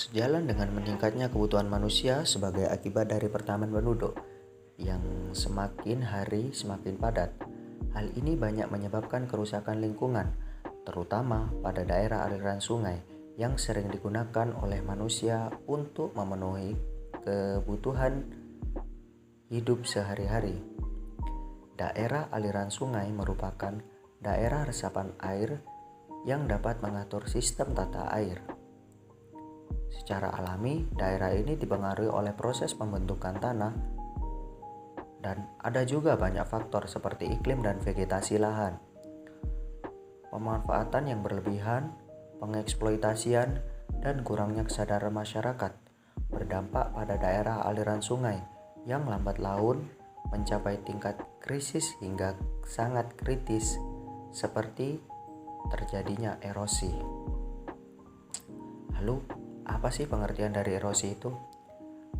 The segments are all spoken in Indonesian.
Sejalan dengan meningkatnya kebutuhan manusia sebagai akibat dari pertambangan penduduk yang semakin hari semakin padat, hal ini banyak menyebabkan kerusakan lingkungan, terutama pada daerah aliran sungai yang sering digunakan oleh manusia untuk memenuhi kebutuhan hidup sehari-hari. Daerah aliran sungai merupakan daerah resapan air yang dapat mengatur sistem tata air. Secara alami, daerah ini dipengaruhi oleh proses pembentukan tanah dan ada juga banyak faktor seperti iklim dan vegetasi lahan. Pemanfaatan yang berlebihan, pengeksploitasian, dan kurangnya kesadaran masyarakat berdampak pada daerah aliran sungai yang lambat laun mencapai tingkat krisis hingga sangat kritis seperti terjadinya erosi. Lalu, apa sih pengertian dari erosi itu?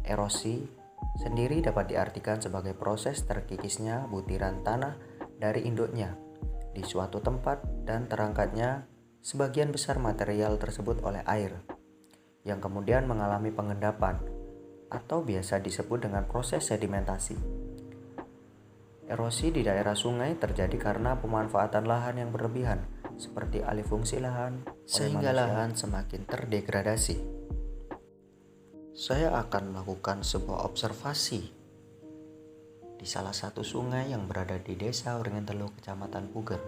Erosi sendiri dapat diartikan sebagai proses terkikisnya butiran tanah dari induknya di suatu tempat dan terangkatnya sebagian besar material tersebut oleh air yang kemudian mengalami pengendapan atau biasa disebut dengan proses sedimentasi. Erosi di daerah sungai terjadi karena pemanfaatan lahan yang berlebihan seperti alih fungsi lahan sehingga lahan semakin terdegradasi. Saya akan melakukan sebuah observasi di salah satu sungai yang berada di Desa Uringintelu, Kecamatan Puger.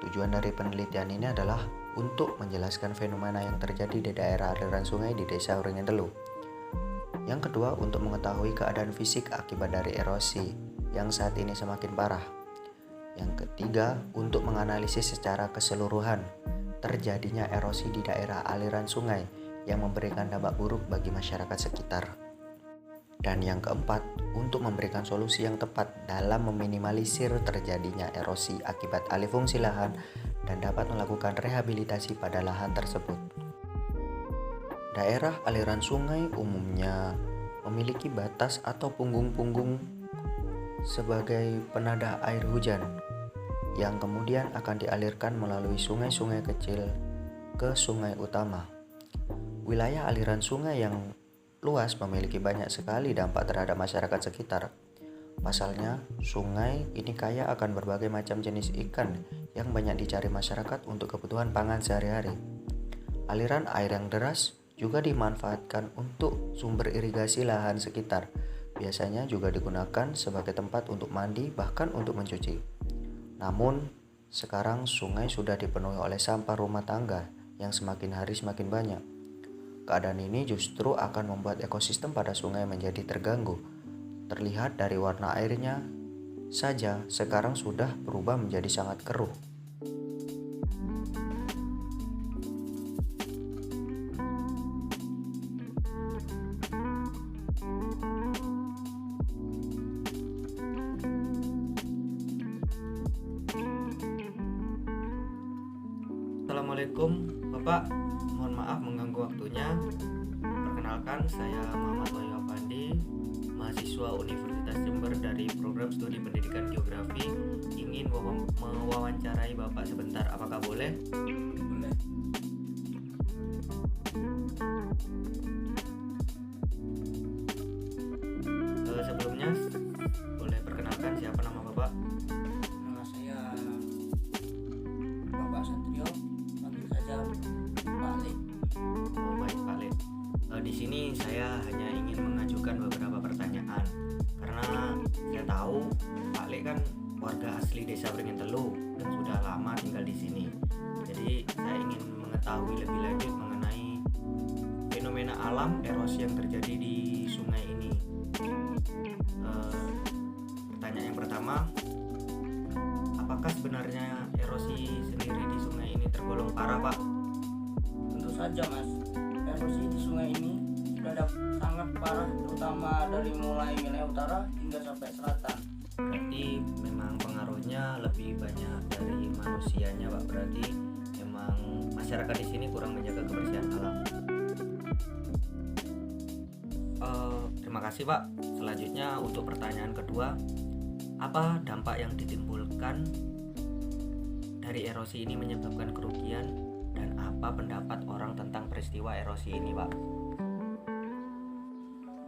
Tujuan dari penelitian ini adalah untuk menjelaskan fenomena yang terjadi di daerah aliran sungai di Desa Uringintelu. Yang kedua, untuk mengetahui keadaan fisik akibat dari erosi yang saat ini semakin parah. Yang ketiga, untuk menganalisis secara keseluruhan terjadinya erosi di daerah aliran sungai yang memberikan dampak buruk bagi masyarakat sekitar. Dan yang keempat, untuk memberikan solusi yang tepat dalam meminimalisir terjadinya erosi akibat alih fungsi lahan dan dapat melakukan rehabilitasi pada lahan tersebut. Daerah aliran sungai umumnya memiliki batas atau punggung-punggung sebagai penadah air hujan yang kemudian akan dialirkan melalui sungai-sungai kecil ke sungai utama. Wilayah aliran sungai yang luas memiliki banyak sekali dampak terhadap masyarakat sekitar. Pasalnya, sungai ini kaya akan berbagai macam jenis ikan yang banyak dicari masyarakat untuk kebutuhan pangan sehari-hari. Aliran air yang deras juga dimanfaatkan untuk sumber irigasi lahan sekitar. Biasanya juga digunakan sebagai tempat untuk mandi bahkan untuk mencuci. Namun, sekarang sungai sudah dipenuhi oleh sampah rumah tangga yang semakin hari semakin banyak. Keadaan ini justru akan membuat ekosistem pada sungai menjadi terganggu. Terlihat dari warna airnya saja sekarang sudah berubah menjadi sangat keruh. Assalamualaikum Bapak, mohon maaf mengganggu waktunya. Perkenalkan, saya Muhammad Wahyu Afandi, mahasiswa Universitas Jember dari program studi pendidikan geografi. Ingin mewawancarai Bapak sebentar, apakah boleh? Boleh. Sebelumnya, boleh perkenalkan siapa nama Bapak? Nama saya Bapak Satrio, panggil saja Pak Le. Oh, baik Pak Le. Di sini saya hanya ingin mengajukan beberapa pertanyaan karena saya tahu Pak Le kan warga asli Desa Uringintelu dan sudah lama tinggal di sini. Jadi saya ingin mengetahui lebih lanjut mengenai fenomena alam erosi yang terjadi di sungai ini. Pertanyaan yang pertama, apakah sebenarnya erosi sendiri di sungai ini tergolong parah, Pak? Tentu saja Mas, erosi di sungai ini sudah sangat sangat parah, terutama dari mulai wilayah utara hingga sampai selatan. Berarti memang pengaruhnya lebih banyak dari manusianya Pak. Berarti memang masyarakat di sini kurang menjaga kebersihan alam. Terima kasih Pak. Selanjutnya untuk pertanyaan kedua, apa dampak yang ditimbulkan dari erosi ini menyebabkan kerugian, dan apa pendapat orang tentang peristiwa erosi ini Pak?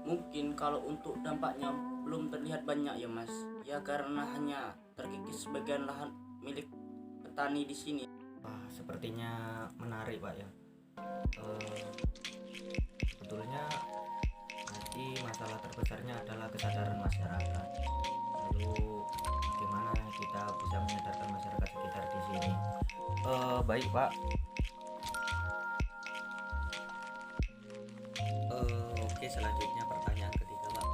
Mungkin kalau untuk dampaknya belum terlihat banyak ya Mas, ya karena hanya terkikis sebagian lahan milik petani di sini. Wah, sepertinya menarik Pak ya. Sebetulnya berarti masalah terbesarnya adalah kesadaran masyarakat. Lalu bagaimana kita bisa menyadarkan masyarakat sekitar di sini? Baik Pak. Oke, selanjutnya pertanyaan ketiga Pak.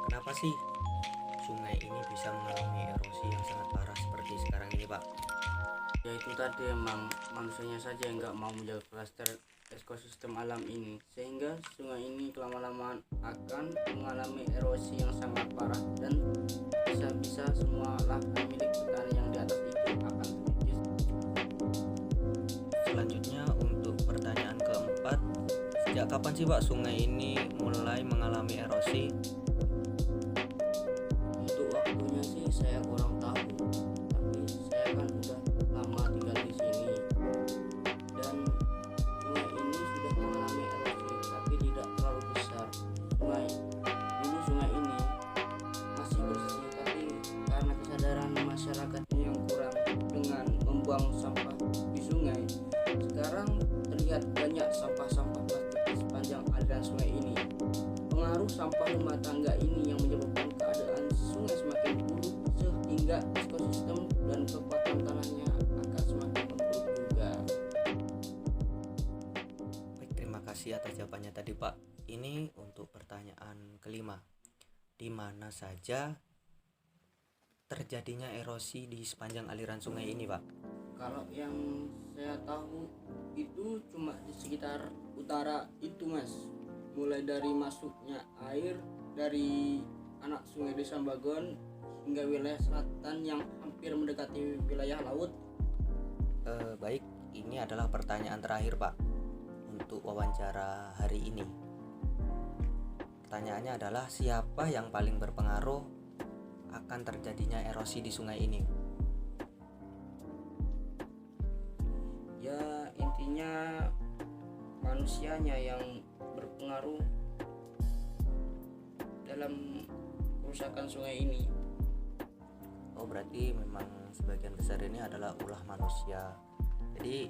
Kenapa sih sungai ini bisa mengalami erosi yang sangat parah seperti sekarang ini Pak? Ya itu tadi, emang manusianya saja yang nggak mau menjaga klaster ekosistem alam ini, sehingga sungai ini lama-lama akan mengalami erosi yang sangat parah, dan bisa-bisa semua lahan milik petani yang di atas itu akan terkikis. Selanjutnya untuk pertanyaan keempat, sejak kapan sih Pak sungai ini mulai mengalami erosi? Untuk waktunya sih saya kurang tahu, tapi saya kan udah lama tinggal di sini, dan sungai ini sudah mengalami erosi tapi tidak terlalu besar. Sungai ini masih bersih, tapi karena kesadaran masyarakat yang kurang dengan membuang sampah di sungai, sekarang terlihat banyak sampah-sampah plastik di sepanjang aliran sungai ini. Pengaruh sampah rumah tangga ini yang menyebabkan keadaan sungai semakin buruk, sehingga ekosistem dan kekuatan tanahnya akan semakin memburuk juga. Baik, terima kasih atas jawabannya tadi Pak. Ini untuk pertanyaan kelima, di mana saja terjadinya erosi di sepanjang aliran sungai ini Pak? Kalau yang saya tahu itu cuma di sekitar utara itu Mas, mulai dari masuknya air dari anak sungai Desa Bagon hingga wilayah selatan yang hampir mendekati wilayah laut. Baik, ini adalah pertanyaan terakhir Pak untuk wawancara hari ini. Pertanyaannya adalah, siapa yang paling berpengaruh akan terjadinya erosi di sungai ini? Ya intinya manusianya yang berpengaruh dalam kerusakan sungai ini. Oh, berarti memang sebagian besar ini adalah ulah manusia. Jadi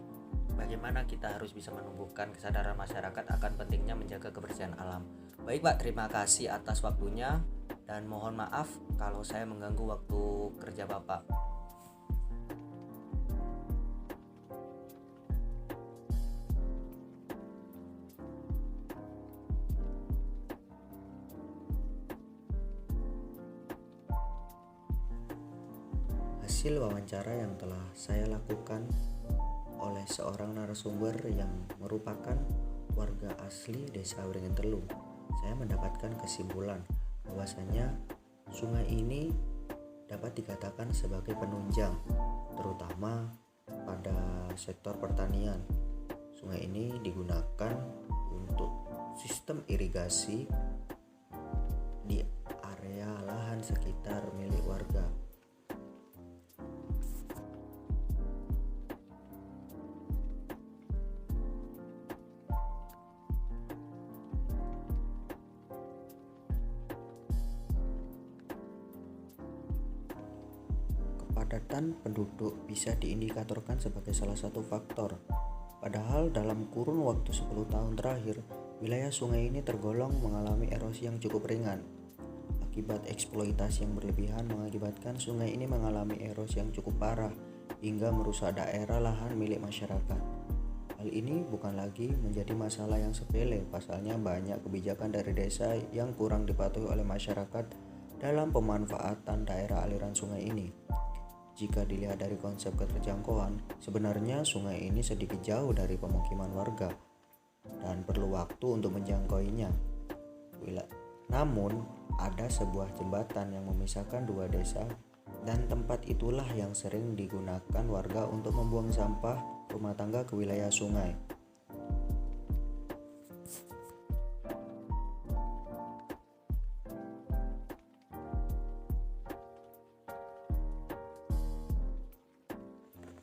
bagaimana kita harus bisa menumbuhkan kesadaran masyarakat akan pentingnya menjaga kebersihan alam. Baik Pak, terima kasih atas waktunya, dan mohon maaf kalau saya mengganggu waktu kerja Bapak. Hasil wawancara yang telah saya lakukan oleh seorang narasumber yang merupakan warga asli Desa Wringintelu, saya mendapatkan kesimpulan bahwasanya sungai ini dapat dikatakan sebagai penunjang, terutama pada sektor pertanian. Sungai ini digunakan untuk sistem irigasi di area lahan sekitar milik warga. Kepadatan penduduk bisa diindikatorkan sebagai salah satu faktor. Padahal dalam kurun waktu 10 tahun terakhir, wilayah sungai ini tergolong mengalami erosi yang cukup ringan. Akibat eksploitasi yang berlebihan mengakibatkan sungai ini mengalami erosi yang cukup parah hingga merusak daerah lahan milik masyarakat. Hal ini bukan lagi menjadi masalah yang sepele, pasalnya banyak kebijakan dari desa yang kurang dipatuhi oleh masyarakat dalam pemanfaatan daerah aliran sungai ini. Jika dilihat dari konsep keterjangkauan, sebenarnya sungai ini sedikit jauh dari pemukiman warga dan perlu waktu untuk menjangkauinya. Namun, ada sebuah jembatan yang memisahkan dua desa dan tempat itulah yang sering digunakan warga untuk membuang sampah rumah tangga ke wilayah sungai.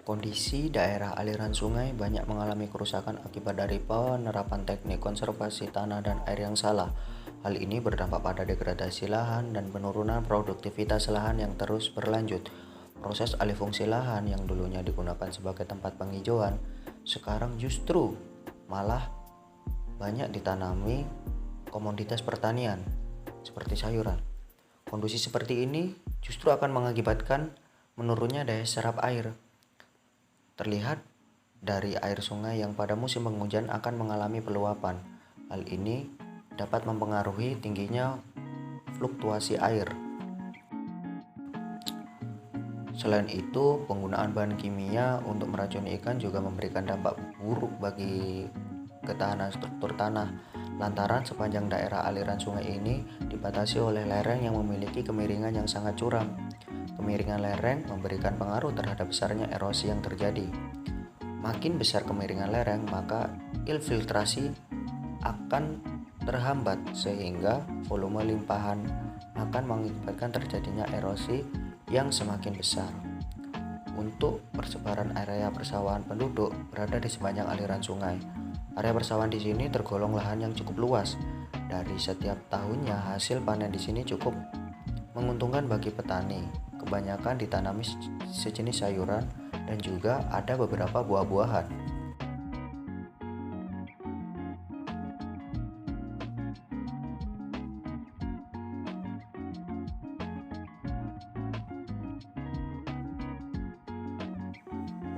Kondisi daerah aliran sungai banyak mengalami kerusakan akibat dari penerapan teknik konservasi tanah dan air yang salah. Hal ini berdampak pada degradasi lahan dan penurunan produktivitas lahan yang terus berlanjut. Proses alih fungsi lahan yang dulunya digunakan sebagai tempat penghijauan, sekarang justru malah banyak ditanami komoditas pertanian seperti sayuran. Kondisi seperti ini justru akan mengakibatkan menurunnya daya serap air. Terlihat dari air sungai yang pada musim penghujan akan mengalami peluapan. Hal ini dapat mempengaruhi tingginya fluktuasi air. Selain itu, penggunaan bahan kimia untuk meracuni ikan juga memberikan dampak buruk bagi ketahanan struktur tanah. Lantaran sepanjang daerah aliran sungai ini dibatasi oleh lereng yang memiliki kemiringan yang sangat curam. Kemiringan lereng memberikan pengaruh terhadap besarnya erosi yang terjadi. Makin besar kemiringan lereng, maka infiltrasi akan terhambat sehingga volume limpahan akan mengakibatkan terjadinya erosi yang semakin besar. Untuk persebaran area persawahan penduduk berada di sepanjang aliran sungai. Area persawahan di sini tergolong lahan yang cukup luas. Dari setiap tahunnya hasil panen di sini cukup menguntungkan bagi petani. Kebanyakan ditanami sejenis sayuran dan juga ada beberapa buah-buahan.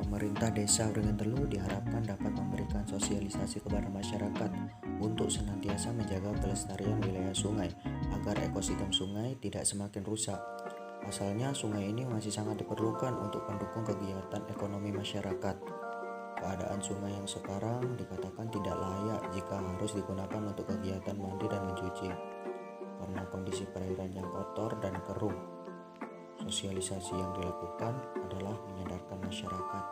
Pemerintah Desa Wringin Telu diharapkan dapat memberikan sosialisasi kepada masyarakat untuk senantiasa menjaga kelestarian wilayah sungai agar ekosistem sungai tidak semakin rusak. Pasalnya sungai ini masih sangat diperlukan untuk mendukung kegiatan ekonomi masyarakat. Keadaan sungai yang sekarang dikatakan tidak layak jika harus digunakan untuk kegiatan mandi dan mencuci karena kondisi perairan yang kotor dan keruh. Sosialisasi yang dilakukan adalah menyadarkan masyarakat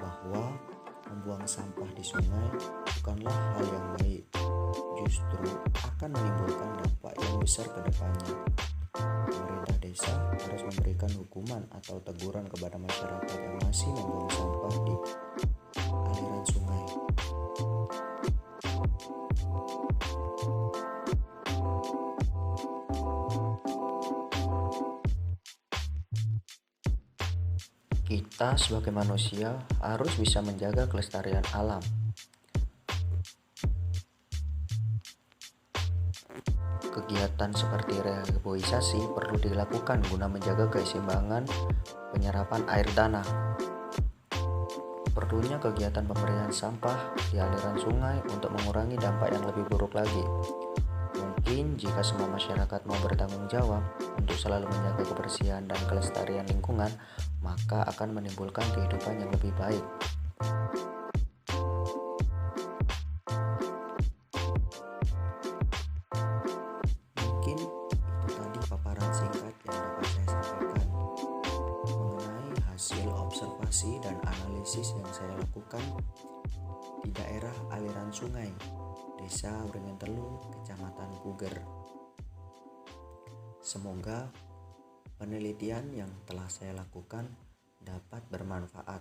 bahwa membuang sampah di sungai bukanlah hal yang baik, justru akan menimbulkan dampak yang besar ke depannya. Pemerintah desa harus memberikan hukuman atau teguran kepada masyarakat yang masih membuang sampah di aliran sungai. Kita sebagai manusia harus bisa menjaga kelestarian alam. Kegiatan seperti reboisasi perlu dilakukan guna menjaga keseimbangan penyerapan air tanah. Perlunya kegiatan pemberian sampah di aliran sungai untuk mengurangi dampak yang lebih buruk lagi. Mungkin jika semua masyarakat mau bertanggung jawab untuk selalu menjaga kebersihan dan kelestarian lingkungan, maka akan menimbulkan kehidupan yang lebih baik. Mungkin itu tadi paparan singkat yang dapat saya sampaikan mengenai hasil observasi dan analisis yang saya lakukan di daerah aliran sungai Desa Wringin Telu, Kecamatan Puger. Semoga penelitian yang telah saya lakukan dapat bermanfaat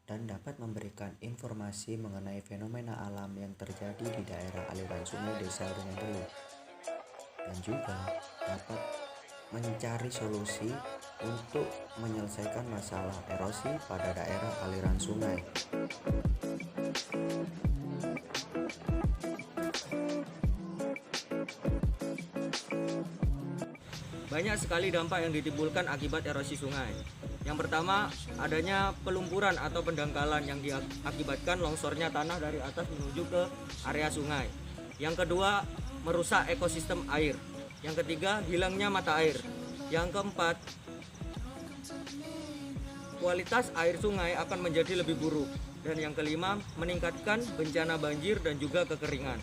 dan dapat memberikan informasi mengenai fenomena alam yang terjadi di daerah aliran sungai Desa Wringin Telu, dan juga dapat mencari solusi untuk menyelesaikan masalah erosi pada daerah aliran sungai. Banyak sekali dampak yang ditimbulkan akibat erosi sungai. Yang pertama, adanya pelumpuran atau pendangkalan yang diakibatkan longsornya tanah dari atas menuju ke area sungai. Yang kedua, merusak ekosistem air. Yang ketiga, hilangnya mata air. Yang keempat, kualitas air sungai akan menjadi lebih buruk. Dan yang kelima, meningkatkan bencana banjir dan juga kekeringan.